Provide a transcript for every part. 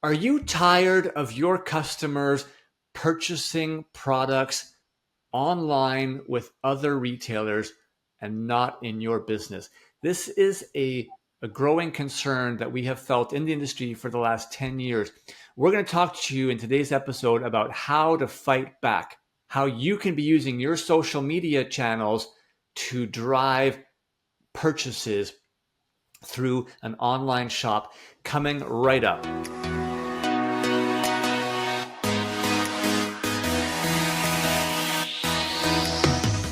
Are you tired of your customers purchasing products online with other retailers and not in your business? This is a growing concern that we have felt in the industry for the last 10 years. We're going to talk to you in today's episode about how to fight back, how you can be using your social media channels to drive purchases through an online shop, coming right up.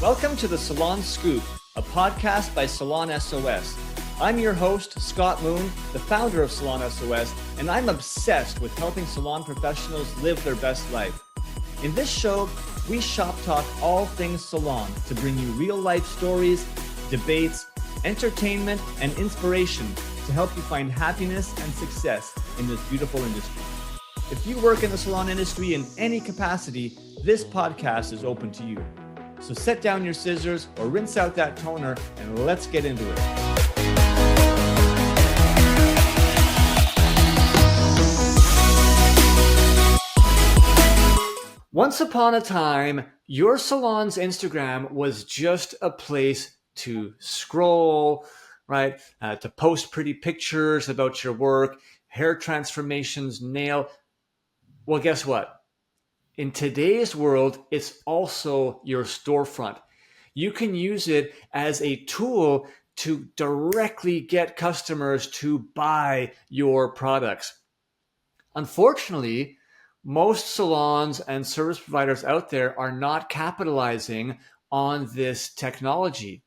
Welcome to the Salon Scoop, a podcast by Salon S.O.S. I'm your host, Scott Moon, the founder of Salon S.O.S., and I'm obsessed with helping salon professionals live their best life. In this show, we shop talk all things salon to bring you real-life stories, debates, entertainment, and inspiration to help you find happiness and success in this beautiful industry. If you work in the salon industry in any capacity, this podcast is open to you. So set down your scissors or rinse out that toner and let's get into it. Once upon a time, your salon's Instagram was just a place to scroll, right? To post pretty pictures about your work, hair transformations, nail. Well, guess what? In today's world, it's also your storefront. You can use it as a tool to directly get customers to buy your products. Unfortunately, most salons and service providers out there are not capitalizing on this technology,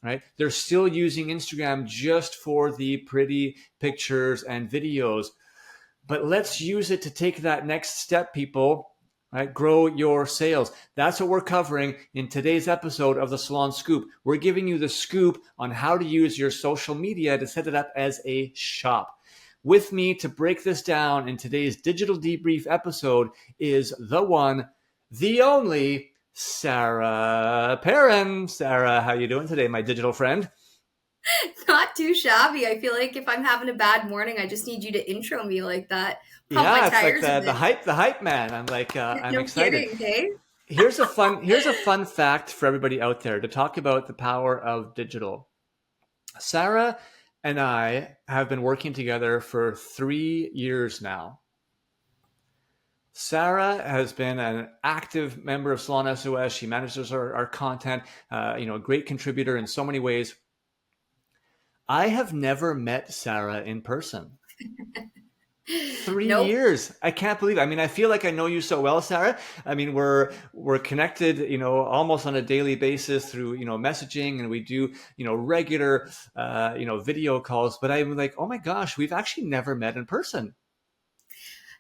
right? They're still using Instagram just for the pretty pictures and videos. But let's use it to take that next step, people. Right? Grow your sales. That's what we're covering in today's episode of the Salon Scoop. We're giving you the scoop on how to use your social media to set it up as a shop. With me to break this down in today's digital debrief episode is the one, the only, Sarah Perrin. Sarah, how you doing today, my digital friend? Not too shabby. I feel like if I'm having a bad morning, I just need you to intro me like that. Yeah, it's like the hype man. I'm like, I'm excited. Kidding, hey? Here's a fun fact for everybody out there to talk about the power of digital. Sarah and I have been working together for 3 years now. Sarah has been an active member of Salon S.O.S. She manages our content, a great contributor in so many ways. I have never met Sarah in person. 3 years. I can't believe it. I mean, I feel like I know you so well, Sarah. I mean, we're connected, almost on a daily basis through, messaging, and we do, regular, video calls. But I'm like, oh my gosh, we've actually never met in person.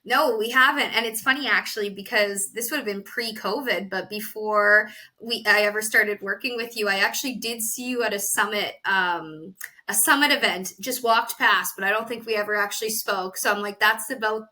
No, we haven't. And it's funny, actually, because this would have been pre-COVID, but before I ever started working with you, I actually did see you at a summit event, just walked past, but I don't think we ever actually spoke. So I'm like, that's about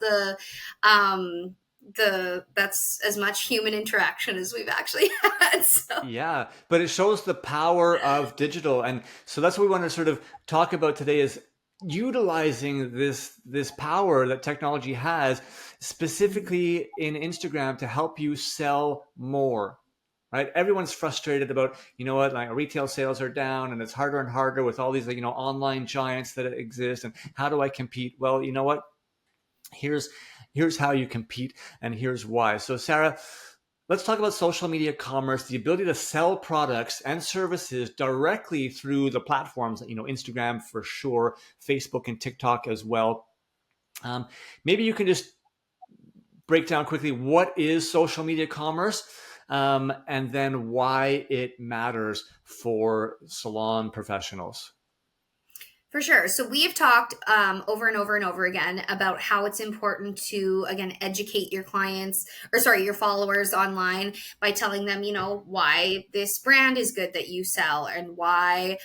that's as much human interaction as we've actually had. So. Yeah, but it shows the power of digital. And so that's what we want to sort of talk about today is utilizing this power that technology has specifically in Instagram to help you sell more, right? Everyone's frustrated about, like retail sales are down and it's harder and harder with all these, online giants that exist. And how do I compete? Well, you know what? Here's how you compete and here's why. So Sarah, let's talk about social media commerce, the ability to sell products and services directly through the platforms, Instagram for sure, Facebook and TikTok as well. Maybe you can just break down quickly what is social media commerce and then why it matters for salon professionals. For sure. So we've talked over and over and over again about how it's important to, again, educate your your followers online by telling them, why this brand is good that you sell and why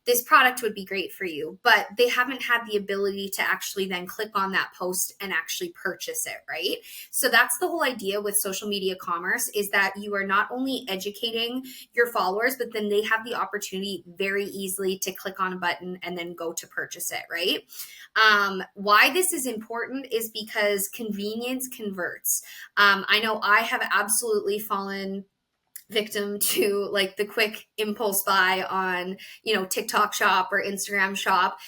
this product would be great for you, but they haven't had the ability to actually then click on that post and actually purchase it, right? So that's the whole idea with social media commerce, is that you are not only educating your followers, but then they have the opportunity very easily to click on a button and then go to purchase it, right? Why this is important is because convenience converts. I know I have absolutely fallen victim to like the quick impulse buy on, TikTok shop or Instagram shop,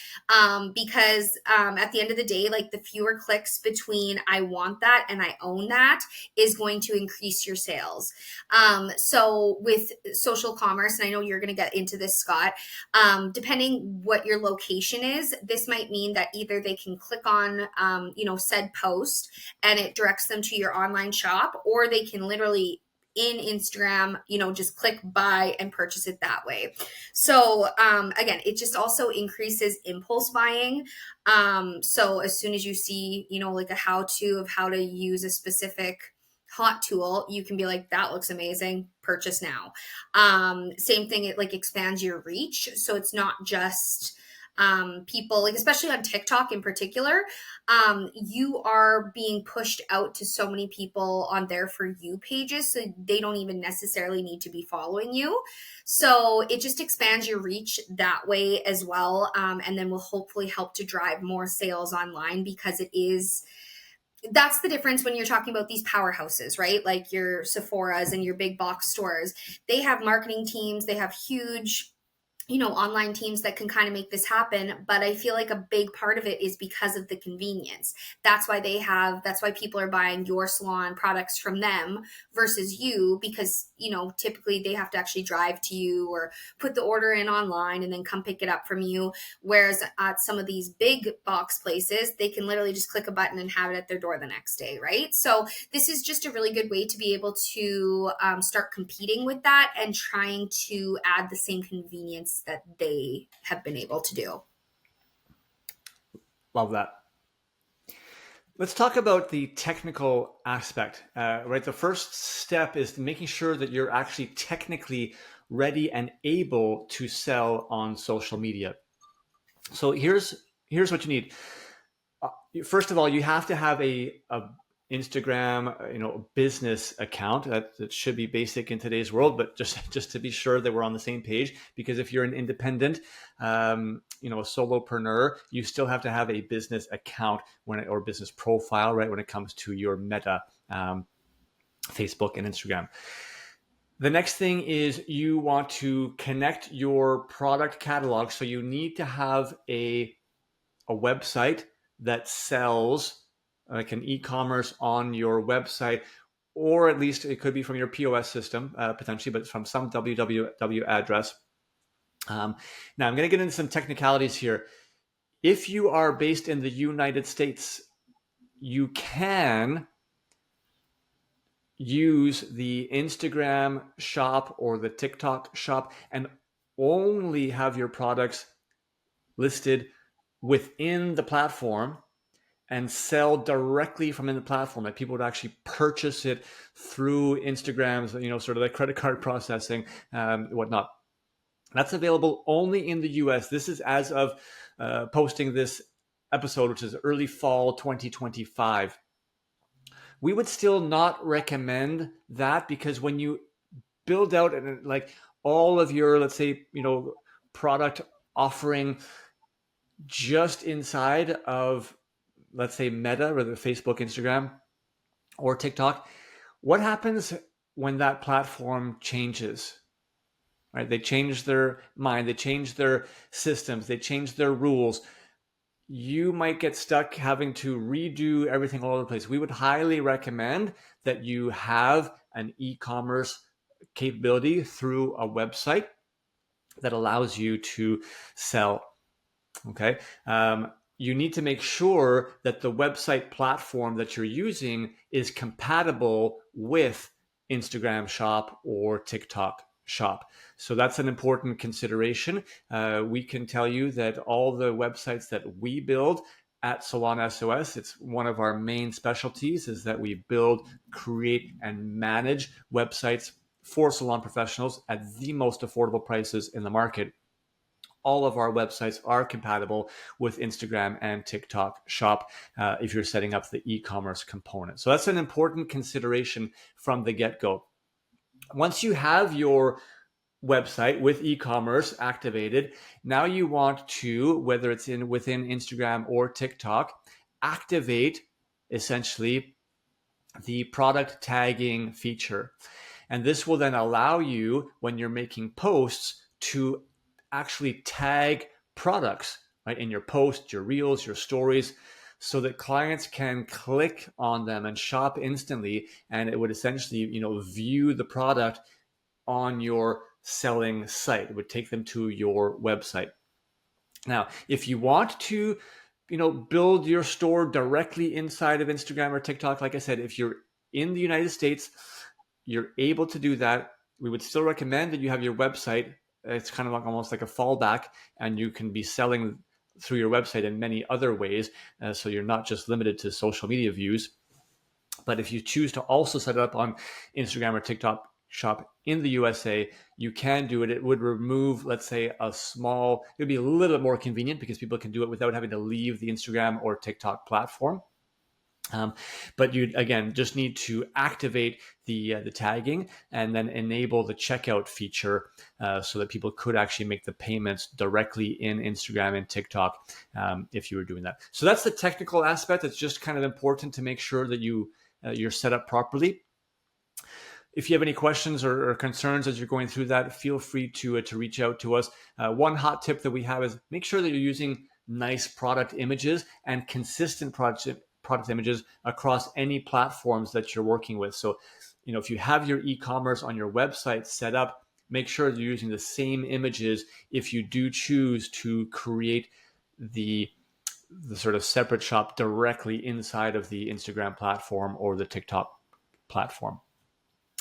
because at the end of the day, like the fewer clicks between I want that and I own that is going to increase your sales. So with social commerce, and I know you're going to get into this, Scott, depending what your location is, this might mean that either they can click on, said post and it directs them to your online shop, or they can literally in Instagram, just click buy and purchase it that way. So again, it just also increases impulse buying. So as soon as you see, like a how-to of how to use a specific hot tool, you can be like, that looks amazing, purchase now. Same thing, it like expands your reach. So it's not just people, like especially on TikTok in particular, you are being pushed out to so many people on their For You pages, so they don't even necessarily need to be following you. So it just expands your reach that way as well, and then will hopefully help to drive more sales online, because that's the difference when you're talking about these powerhouses, right? Like your Sephora's and your big box stores. They have marketing teams, they have huge online teams that can kind of make this happen. But I feel like a big part of it is because of the convenience. That's why people are buying your salon products from them versus you, because, typically they have to actually drive to you or put the order in online and then come pick it up from you. Whereas at some of these big box places, they can literally just click a button and have it at their door the next day, right? So this is just a really good way to be able to start competing with that and trying to add the same convenience that they have been able to do. Love that. Let's talk about the technical aspect, right? The first step is making sure that you're actually technically ready and able to sell on social media. So here's what you need. First of all, you have to have a Instagram, business account. That should be basic in today's world, but just to be sure that we're on the same page, because if you're an independent, a solopreneur, you still have to have a business account or business profile, right? When it comes to your Meta, Facebook and Instagram. The next thing is you want to connect your product catalog. So you need to have a website that sells, like an e-commerce on your website, or at least it could be from your POS system, potentially, but from some www address. Now I'm going to get into some technicalities here. If you are based in the United States, you can use the Instagram shop or the TikTok shop and only have your products listed within the platform and sell directly from in the platform, that people would actually purchase it through Instagram's, sort of like credit card processing, whatnot. That's available only in the US. This is as of posting this episode, which is early fall 2025. We would still not recommend that, because when you build out like all of your, let's say, product offering just inside of, let's say, Meta, or the Facebook, Instagram, or TikTok, what happens when that platform changes? Right? They change their mind, they change their systems, they change their rules. You might get stuck having to redo everything all over the place. We would highly recommend that you have an e-commerce capability through a website that allows you to sell. Okay. You need to make sure that the website platform that you're using is compatible with Instagram shop or TikTok shop. So that's an important consideration. We can tell you that all the websites that we build at Salon S.O.S, it's one of our main specialties, is that we build, create, and manage websites for salon professionals at the most affordable prices in the market. all of our websites are compatible with Instagram and TikTok Shop if you're setting up the e-commerce component. So that's an important consideration from the get-go. Once you have your website with e-commerce activated, now you want to, whether it's within Instagram or TikTok, activate essentially the product tagging feature. And this will then allow you, when you're making posts, to actually tag products, right, in your posts, your reels, your stories, so that clients can click on them and shop instantly. And it would essentially, view the product on your selling site. It would take them to your website. Now, if you want to, build your store directly inside of Instagram or TikTok, like I said, if you're in the United States, you're able to do that. We would still recommend that you have your website. It's kind of like almost like a fallback, and you can be selling through your website in many other ways. So you're not just limited to social media views. But if you choose to also set it up on Instagram or TikTok Shop in the USA, you can do it. It would remove, let's say, it would be a little bit more convenient because people can do it without having to leave the Instagram or TikTok platform. But you, again, just need to activate the tagging and then enable the checkout feature so that people could actually make the payments directly in Instagram and TikTok if you were doing that. So that's the technical aspect. It's just kind of important to make sure that you're set up properly. If you have any questions or concerns as you're going through that, feel free to reach out to us. One hot tip that we have is make sure that you're using nice product images and consistent product images across any platforms that you're working with. So, if you have your e-commerce on your website set up, make sure you're using the same images if you do choose to create the sort of separate shop directly inside of the Instagram platform or the TikTok platform.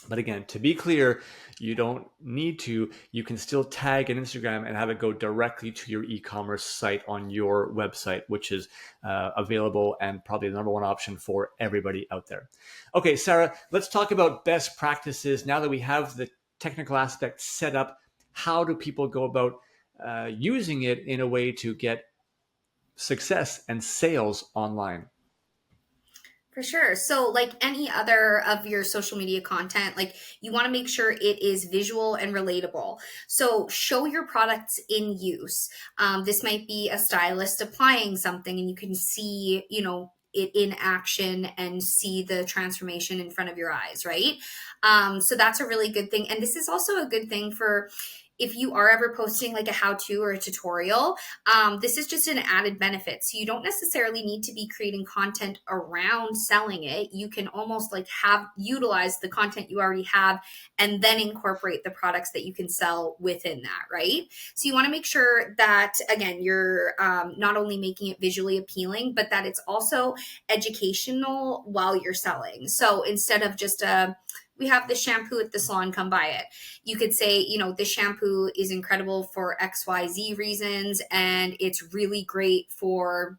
But again, to be clear, you don't need to. You can still tag an Instagram and have it go directly to your e-commerce site on your website, which is available and probably the number one option for everybody out there. Okay, Sarah, let's talk about best practices. Now that we have the technical aspect set up, how do people go about using it in a way to get success and sales online? For sure. So like any other of your social media content, like you want to make sure it is visual and relatable. So show your products in use. This might be a stylist applying something and you can see, it in action and see the transformation in front of your eyes, right? So that's a really good thing. And this is also a good thing for if you are ever posting like a how-to or a tutorial. This is just an added benefit. So you don't necessarily need to be creating content around selling it. You can almost like utilize the content you already have and then incorporate the products that you can sell within that, right? So you want to make sure that, again, you're not only making it visually appealing, but that it's also educational while you're selling. So instead of just we have this shampoo at the salon, come buy it. You could say, this shampoo is incredible for XYZ reasons, and it's really great for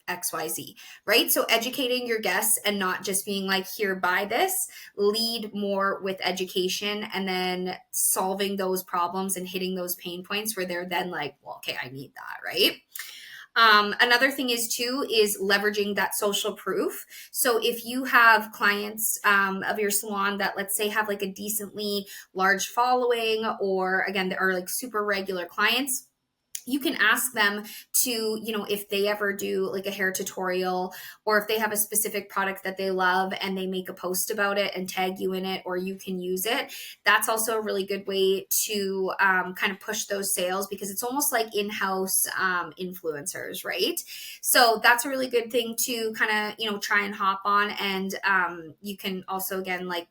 XYZ, right? So educating your guests and not just being like, here, buy this, lead more with education and then solving those problems and hitting those pain points where they're then like, well, okay, I need that, right? Another thing is leveraging that social proof. So if you have clients of your salon that, let's say, have like a decently large following, or again, are like super regular clients, you can ask them to, if they ever do like a hair tutorial, or if they have a specific product that they love and they make a post about it and tag you in it, or you can use it. That's also a really good way to kind of push those sales, because it's almost like in-house influencers, right? So that's a really good thing to kind of, try and hop on. And you can also, again, like,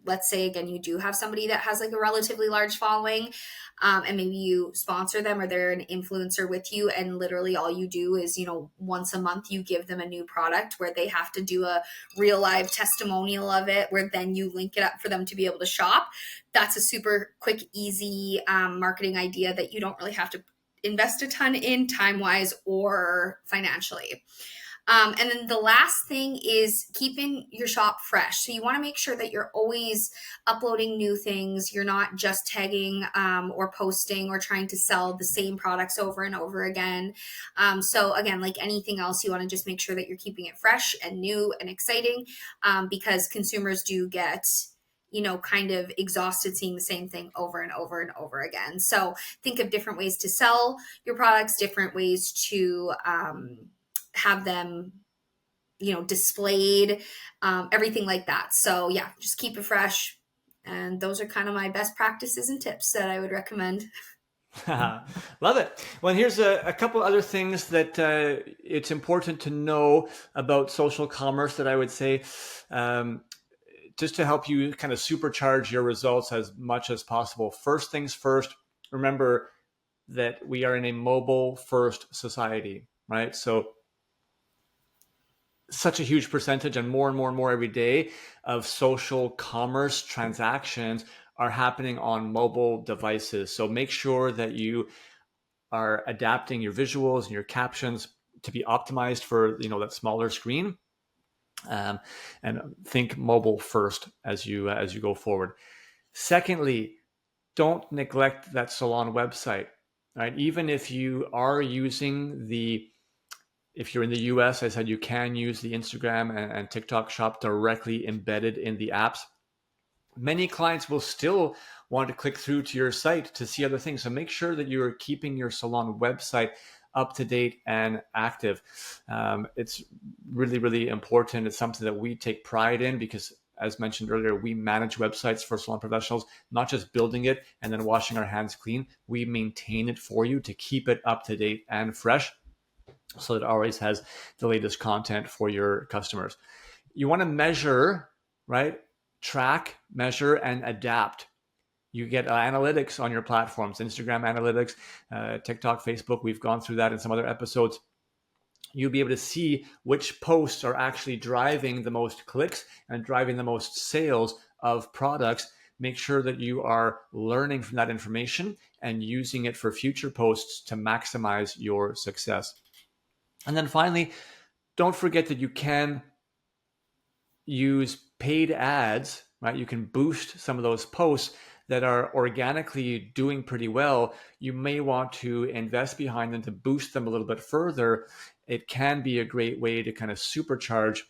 let's say, again, you do have somebody that has like a relatively large following, and maybe you sponsor them or they're an influencer with you, and literally all you do is, once a month you give them a new product where they have to do a real live testimonial of it, where then you link it up for them to be able to shop. That's a super quick, easy marketing idea that you don't really have to invest a ton in time-wise or financially. And then the last thing is keeping your shop fresh. So you want to make sure that you're always uploading new things. You're not just tagging or posting or trying to sell the same products over and over again. So again, like anything else, you want to just make sure that you're keeping it fresh and new and exciting, because consumers do get kind of exhausted seeing the same thing over and over and over again. So think of different ways to sell your products, different ways to have them, displayed, everything like that. So yeah, just keep it fresh. And those are kind of my best practices and tips that I would recommend. Love it. Well, here's a couple other things that it's important to know about social commerce that I would say, just to help you kind of supercharge your results as much as possible. First things first, remember that we are in a mobile first society, right? So such a huge percentage and more every day of social commerce transactions are happening on mobile devices. So make sure that you are adapting your visuals and your captions to be optimized for, that smaller screen. And think mobile first as you go forward. Secondly, don't neglect that salon website, right? Even if you are using if you're in the US, I said you can use the Instagram and TikTok shop directly embedded in the apps. Many clients will still want to click through to your site to see other things. So make sure that you're keeping your salon website up to date and active. It's really, really important. It's something that we take pride in because, as mentioned earlier, we manage websites for salon professionals, not just building it and then washing our hands clean. We maintain it for you to keep it up to date and fresh, so it always has the latest content for your customers. You want to measure, right? Track, measure, and adapt. You get analytics on your platforms, Instagram analytics, TikTok, Facebook. We've gone through that in some other episodes. You'll be able to see which posts are actually driving the most clicks and driving the most sales of products. Make sure that you are learning from that information and using it for future posts to maximize your success. And then finally, don't forget that you can use paid ads, right? You can boost some of those posts that are organically doing pretty well. You may want to invest behind them to boost them a little bit further. It can be a great way to kind of supercharge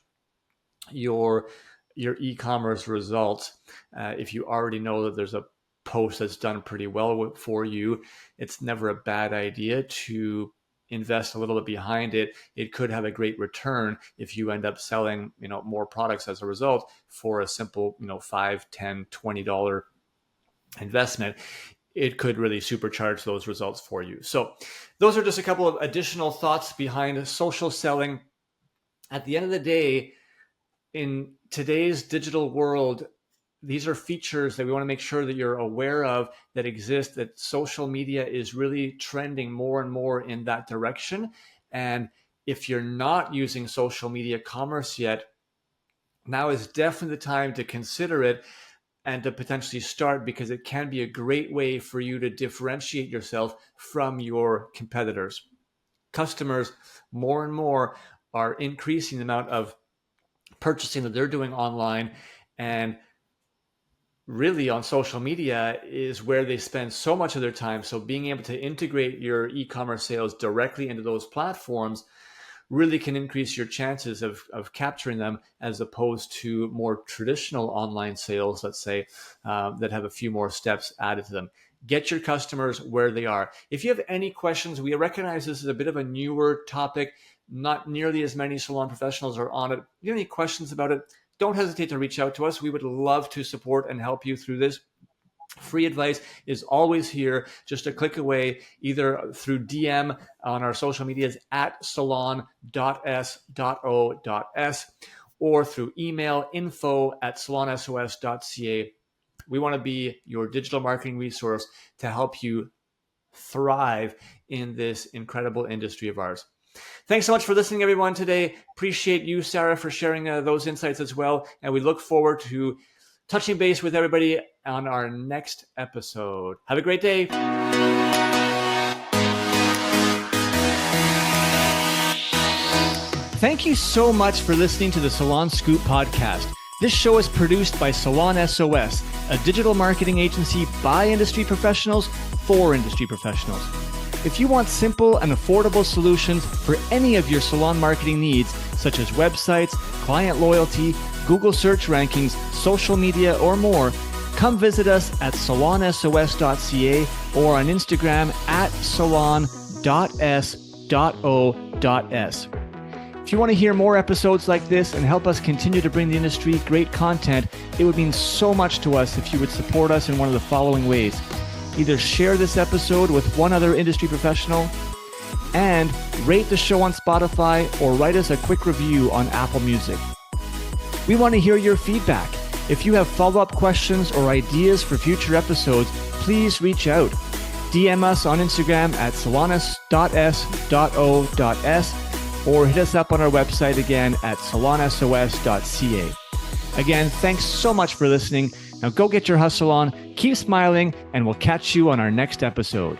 your e-commerce results. If you already know that there's a post that's done pretty well for you, it's never a bad idea to invest a little bit behind it. It could have a great return if you end up selling, more products as a result for a simple, $5, $10, $20 investment. It could really supercharge those results for you. So those are just a couple of additional thoughts behind social selling. At the end of the day, in today's digital world, these are features that we want to make sure that you're aware of that exist, that social media is really trending more and more in that direction. And if you're not using social media commerce yet, now is definitely the time to consider it and to potentially start, because it can be a great way for you to differentiate yourself from your competitors. Customers more and more are increasing the amount of purchasing that they're doing online, and really on social media is where they spend so much of their time. So being able to integrate your e-commerce sales directly into those platforms really can increase your chances of capturing them, as opposed to more traditional online sales, let's say, that have a few more steps added to them. Get your customers where they are. If you have any questions, we recognize this is a bit of a newer topic. Not nearly as many salon professionals are on it. If you have any questions about it, don't hesitate to reach out to us. We would love to support and help you through this. Free advice is always here, just a click away, either through DM on our social medias at salon.s.o.s or through email info@salonsos.ca. We want to be your digital marketing resource to help you thrive in this incredible industry of ours. Thanks so much for listening, everyone, today. Appreciate you, Sarah, for sharing those insights as well. And we look forward to touching base with everybody on our next episode. Have a great day. Thank you so much for listening to the Salon Scoop podcast. This show is produced by Salon S.O.S, a digital marketing agency by industry professionals for industry professionals. If you want simple and affordable solutions for any of your salon marketing needs, such as websites, client loyalty, Google search rankings, social media, or more, come visit us at salonsos.ca or on Instagram at salon.s.o.s. If you want to hear more episodes like this and help us continue to bring the industry great content, it would mean so much to us if you would support us in one of the following ways. Either share this episode with one other industry professional and rate the show on Spotify or write us a quick review on Apple Music. We want to hear your feedback. If you have follow-up questions or ideas for future episodes, please reach out. DM us on Instagram at salonis.s.o.s or hit us up on our website again at salonsos.ca. Again, thanks so much for listening. Now go get your hustle on, keep smiling, and we'll catch you on our next episode.